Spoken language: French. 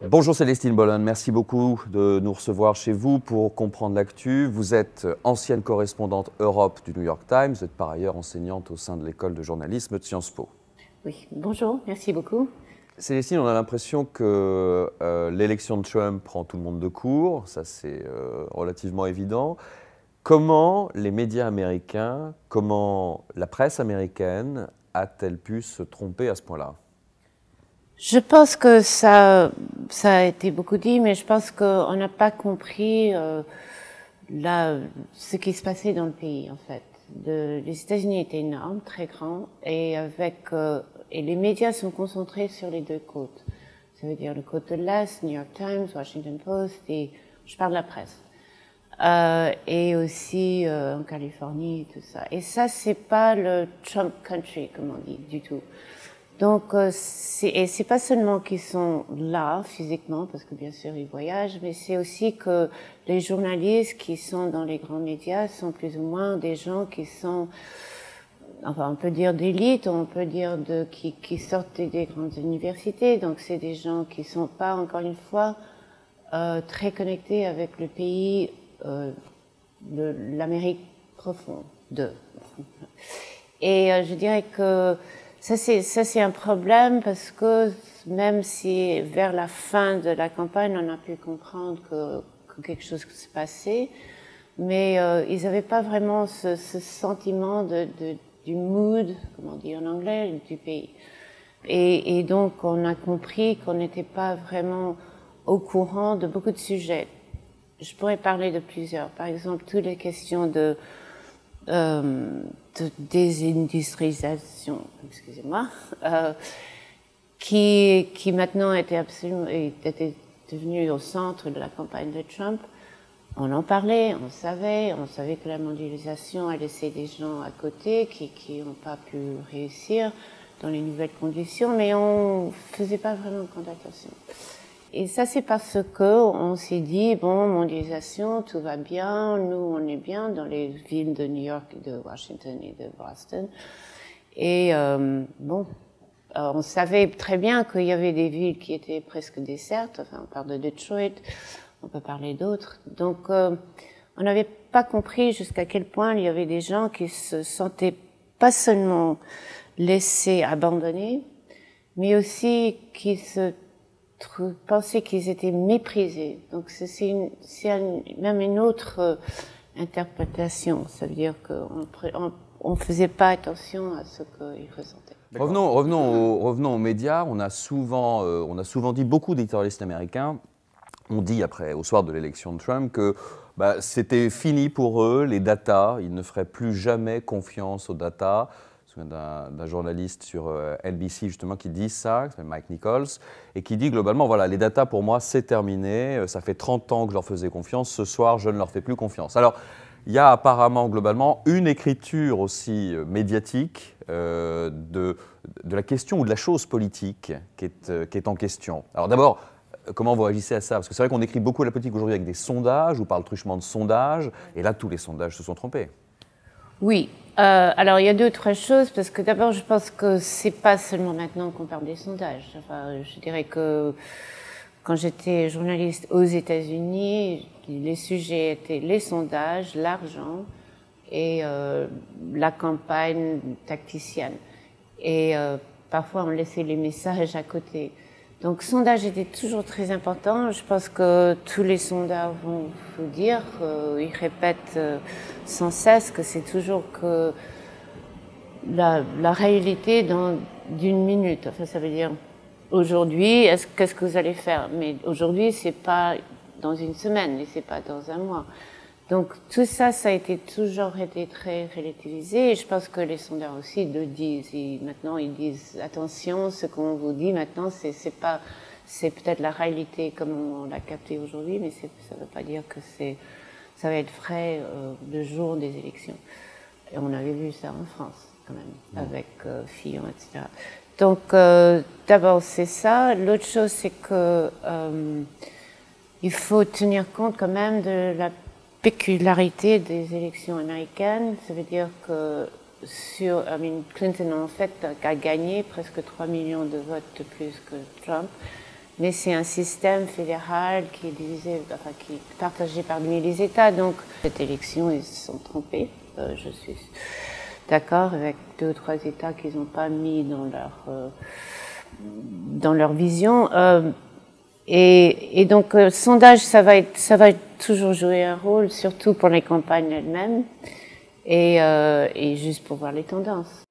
Bonjour Célestine Bolon, merci beaucoup de nous recevoir chez vous pour comprendre l'actu. Vous êtes ancienne correspondante Europe du New York Times, vous êtes par ailleurs enseignante au sein de l'école de journalisme de Sciences Po. Oui, bonjour, merci beaucoup. Célestine, on a l'impression que l'élection de Trump prend tout le monde de court, ça c'est relativement évident. Comment les médias américains, comment la presse américaine a-t-elle pu se tromper à ce point-là ? Je pense que ça a été beaucoup dit, mais je pense qu'on n'a pas compris ce qui se passait dans le pays, en fait. Les États-Unis étaient énormes, très grands, et les médias sont concentrés sur les deux côtes. Ça veut dire le côté de l'Est, New York Times, Washington Post, et je parle de la presse. Et aussi en Californie, tout ça. Et ça, c'est pas le Trump country, comme on dit, du tout. Donc, c'est pas seulement qu'ils sont là physiquement, parce que bien sûr ils voyagent, mais c'est aussi que les journalistes qui sont dans les grands médias sont plus ou moins des gens qui sont, enfin, on peut dire d'élite, on peut dire qui sortent des grandes universités. Donc, c'est des gens qui sont pas, encore une fois, très connectés avec le pays, l'Amérique profonde. Et je dirais que ça c'est un problème parce que même si vers la fin de la campagne on a pu comprendre que quelque chose se passait, mais ils n'avaient pas vraiment ce sentiment du mood, comme on dit en anglais, du pays. Et donc on a compris qu'on n'était pas vraiment au courant de beaucoup de sujets. Je pourrais parler de plusieurs. Par exemple, toutes les questions de désindustrialisation, excusez-moi, qui maintenant était devenu au centre de la campagne de Trump. On en parlait, on savait que la mondialisation a laissé des gens à côté qui n'ont pas pu réussir dans les nouvelles conditions, mais on faisait pas vraiment compte d'attention. Et ça, c'est parce que on s'est dit, bon, mondialisation, tout va bien, nous, on est bien dans les villes de New York, de Washington et de Boston. Et on savait très bien qu'il y avait des villes qui étaient presque désertes. Enfin, on parle de Detroit, on peut parler d'autres. Donc, on n'avait pas compris jusqu'à quel point il y avait des gens qui se sentaient pas seulement laissés abandonnés, mais aussi qui se pensaient qu'ils étaient méprisés. Donc c'est même une autre interprétation. Ça veut dire qu'on faisait pas attention à ce qu'ils ressentaient. Revenons aux médias. On a souvent dit, beaucoup d'éditorialistes américains ont dit au soir de l'élection de Trump que c'était fini pour eux, les datas. Ils ne feraient plus jamais confiance aux datas. Je me souviens d'un journaliste sur NBC justement qui dit ça, qui s'appelle Mike Nichols, et qui dit globalement, voilà, les datas pour moi c'est terminé, ça fait 30 ans que je leur faisais confiance, ce soir je ne leur fais plus confiance. Alors, il y a apparemment globalement une écriture aussi médiatique de la question ou de la chose politique qui est en question. Alors d'abord, comment vous réagissez à ça? Parce que c'est vrai qu'on écrit beaucoup la politique aujourd'hui avec des sondages, on parle truchement de sondages, et là tous les sondages se sont trompés. Oui. Alors, il y a deux, trois choses, parce que d'abord, je pense que c'est pas seulement maintenant qu'on parle des sondages. Enfin, je dirais que quand j'étais journaliste aux États-Unis, les sujets étaient les sondages, l'argent et la campagne tacticienne. Et parfois, on laissait les messages à côté. Donc, sondage était toujours très important. Je pense que tous les sondeurs vont vous dire, ils répètent sans cesse que c'est toujours que la réalité d'une minute. Enfin, ça veut dire aujourd'hui, qu'est-ce que vous allez faire? Mais aujourd'hui, c'est pas dans une semaine et c'est pas dans un mois. Donc tout ça, ça a toujours été très relativisé et je pense que les sondeurs aussi le disent. Maintenant, ils disent attention, ce qu'on vous dit maintenant, c'est peut-être la réalité comme on l'a capté aujourd'hui, mais ça ne veut pas dire que ça va être vrai le jour des élections. Et on avait vu ça en France quand même, avec Fillon, etc. Donc d'abord c'est ça. L'autre chose, c'est que il faut tenir compte quand même de la pécularité des élections américaines. Ça veut dire que Clinton en fait a gagné presque 3 millions de votes de plus que Trump. mais c'est un système fédéral qui est divisé, enfin, qui est partagé parmi les États. Donc, cette élection, ils se sont trompés. Je suis d'accord avec 2 ou 3 États qu'ils n'ont pas mis dans leur vision. Et donc, sondage, ça va toujours jouer un rôle, surtout pour les campagnes elles-mêmes, et juste pour voir les tendances.